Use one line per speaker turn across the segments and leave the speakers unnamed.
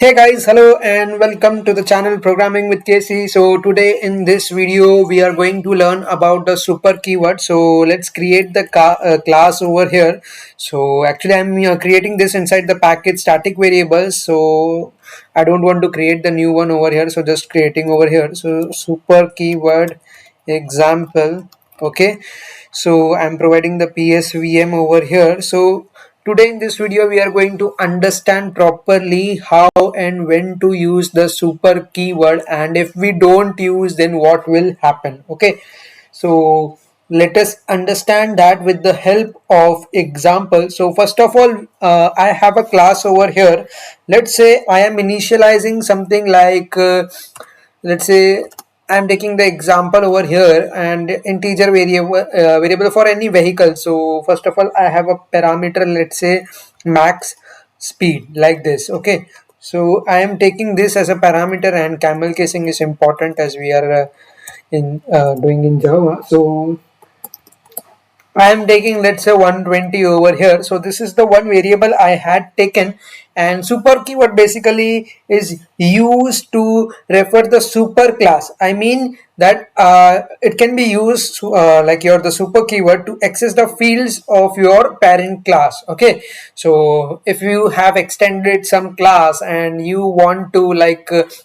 Hey guys, hello and welcome to the channel Programming with Casey. So today in this video we are going to learn about the super keyword. So let's create the class over here. So actually I'm creating this inside the package static variables. So I don't want to create the new one over here. So just creating over here. So super keyword example. Okay. So I'm providing the PSVM over here. So today in this video we are going to understand properly how and when to use the super keyword, and if we don't use then what will happen. Okay, so let us understand that with the help of example. So first of all, I have a class over here. Let's say I am initializing something like let's say I'm taking the example over here and integer variable for any vehicle. So first of all I have a parameter, let's say max speed, like this. Okay, so I am taking this as a parameter, and camel casing is important as we are in doing in Java. So I am taking, let's say, 120 over here. So this is the one variable I had taken, and super keyword basically is used to refer the super class. I mean that it can be used like your the super keyword to access the fields of your parent class. Okay, so if you have extended some class and you want to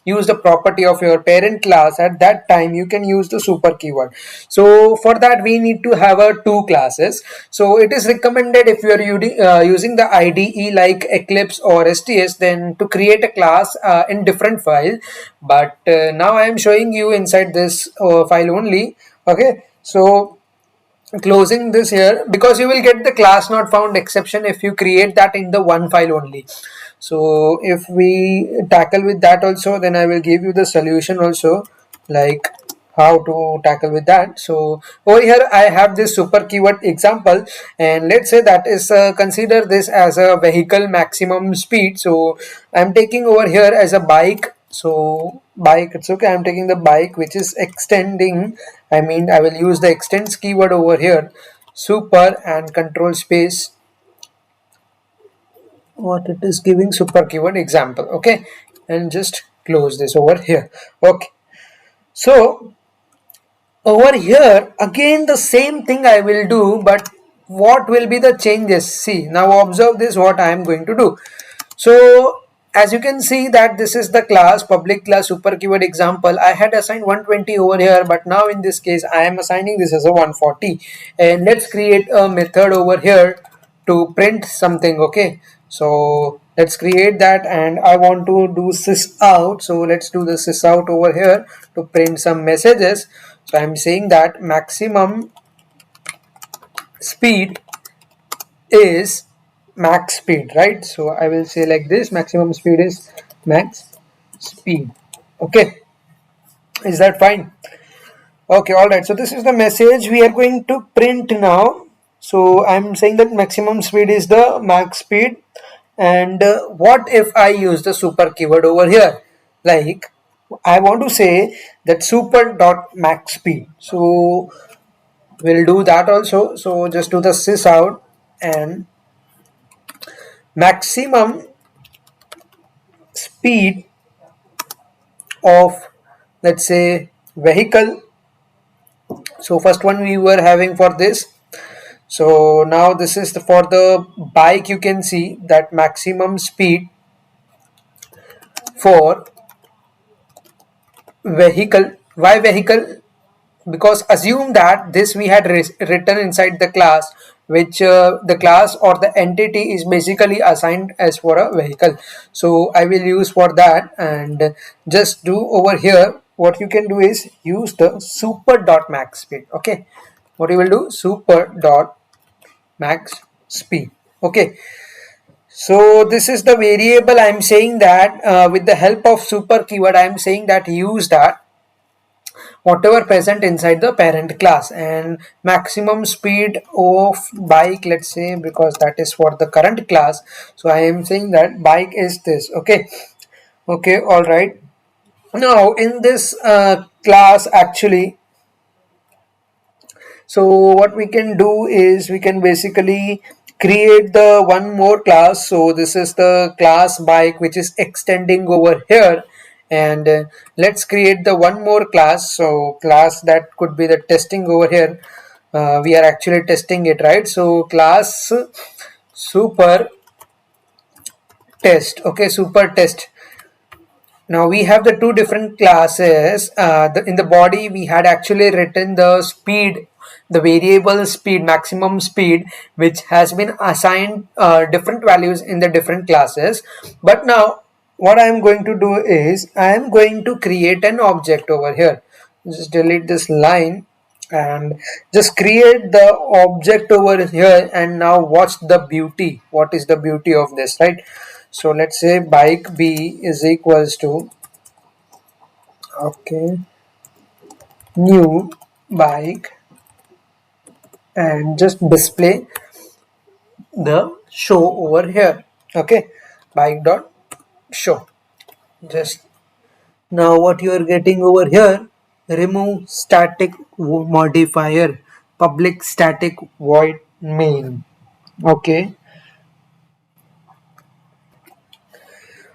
use the property of your parent class, at that time you can use the super keyword. So for that we need to have a two classes. So it is recommended, if you are using the IDE like Eclipse or STS, then to create a class in different file. But now I am showing you inside this file only. Okay, so closing this here, because you will get the class not found exception if you create that in the one file only. So if we tackle with that also, then I will give you the solution also, like how to tackle with that. So over here I have this super keyword example, and let's say that is consider this as a vehicle maximum speed. So I'm taking over here as a bike. So bike, it's okay, I'm taking the bike which is extending. I mean I will use the extends keyword over here, super and control space, what it is giving, super keyword example. Okay, and just close this over here. Okay, so over here again the same thing I will do, but what will be the changes? See, now observe this, what I am going to do. So as you can see that this is the class, public class super keyword example. I had assigned 120 over here, but now in this case I am assigning this as a 140. And let's create a method over here to print something. Okay, so let's create that, and I want to do sys out. So let's do the sys out over here to print some messages. So I'm saying that maximum speed is max speed, right? So I will say like this, maximum speed is max speed. Okay, is that fine? Okay, all right, so this is the message we are going to print now. So I'm saying that maximum speed is the max speed, and what if I use the super keyword over here, like I want to say that super dot max speed. So we'll do that also. So just do the sys out, and maximum speed of, let's say, vehicle. So first one we were having for this. So now this is for the bike. You can see that maximum speed for vehicle. Why vehicle? Because assume that this we had written inside the class, which the class or the entity is basically assigned as for a vehicle. So I will use for that, and just do over here, what you can do is use the super dot max speed. Okay, what you will do, super dot max speed. Okay, so this is the variable. I'm saying that with the help of super keyword I'm saying that use that whatever present inside the parent class, and maximum speed of bike, let's say, because that is for the current class. So I am saying that bike is this. Okay, okay, all right. Now in this class actually, so what we can do is we can basically create the one more class. So this is the class bike which is extending over here, and let's create the one more class. So class that could be the testing over here. We are actually testing it, right? So class super test. Okay, super test. Now we have the two different classes. In the body, we had actually written the speed, the variable speed, maximum speed, which has been assigned different values in the different classes. But now, what I am going to do is I am going to create an object over here. Just delete this line and just create the object over here, and now watch the beauty. What is the beauty of this, right? So let's say bike b is equals to, okay, new bike, and just display the show over here. Okay, bike dot show. Just now what you are getting over here, remove static modifier, public static void main. Okay.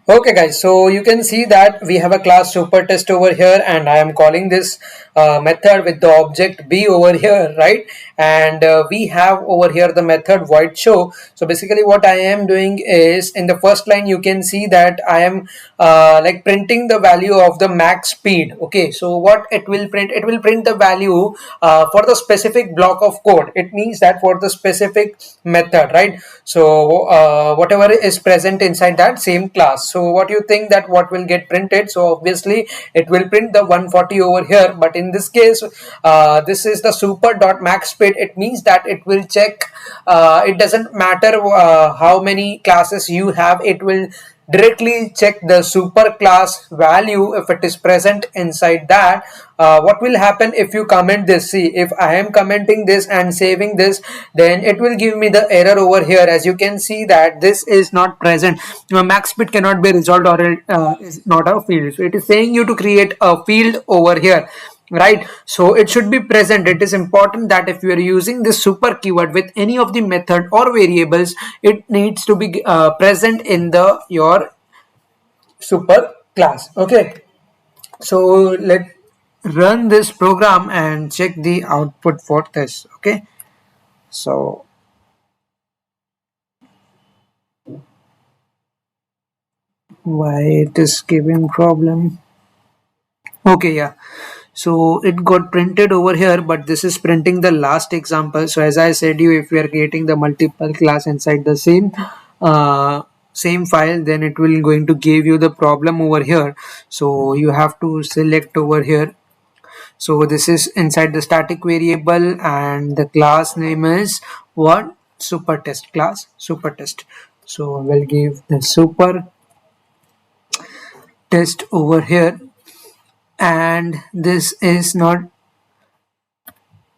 Okay guys, so you can see that we have a class super test over here, and I am calling this method with the object b over here, right? And we have over here the method void show. So basically what I am doing is, in the first line you can see that I am like printing the value of the max speed. Okay, so what it will print, it will print the value for the specific block of code. It means that for the specific method, right? So whatever is present inside that same class. So what you think that what will get printed? So obviously it will print the 140 over here, but in this case this is the super dot max speed. It means that it will check, it doesn't matter how many classes you have, it will directly check the super class value if it is present inside that. What will happen if you comment this? See, if I am commenting this and saving this, then it will give me the error over here. As you can see that this is not present, max speed cannot be resolved, or is not a field. So it is saying you to create a field over here, right? So it should be present. It is important that if you are using this super keyword with any of the method or variables, it needs to be present in the your super class. Okay, so let run this program and check the output for this. Okay, so why it is giving problem? Okay, yeah, so it got printed over here, but this is printing the last example. So as I said you, if we are creating the multiple class inside the same file, then it will going to give you the problem over here. So you have to select over here. So this is inside the static variable, and the class name is what? Super test class, super test. So we'll give the super test over here, and this is not,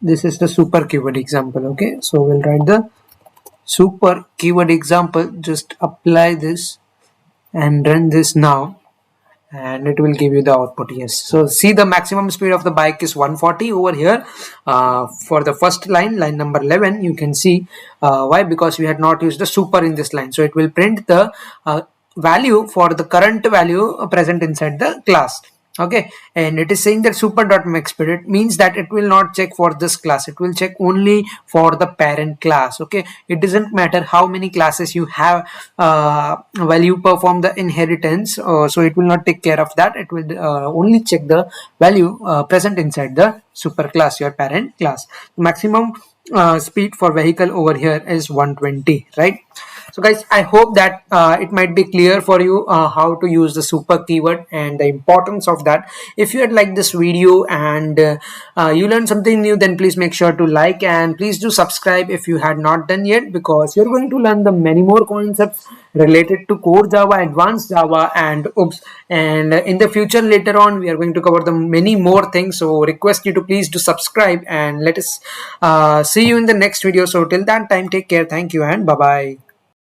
this is the super keyword example. Okay, so we'll write the super keyword example, just apply this and run this now, and it will give you the output. Yes, so see, the maximum speed of the bike is 140 over here for the first line number 11. You can see why, because we had not used the super in this line. So it will print the value for the current value present inside the class. Okay, and it is saying that super dot max speed, it means that it will not check for this class, it will check only for the parent class. Okay, it doesn't matter how many classes you have while you perform the inheritance, so it will not take care of that. It will only check the value present inside the super class, your parent class. Maximum speed for vehicle over here is 120, right? So guys, I hope that it might be clear for you how to use the super keyword and the importance of that. If you had liked this video and you learned something new, then please make sure to like, and please do subscribe if you had not done yet, because you're going to learn the many more concepts related to core Java, advanced Java, and oops, and in the future later on we are going to cover the many more things. So request you to please do subscribe, and let us see you in the next video. So till that time, take care, thank you, and bye bye.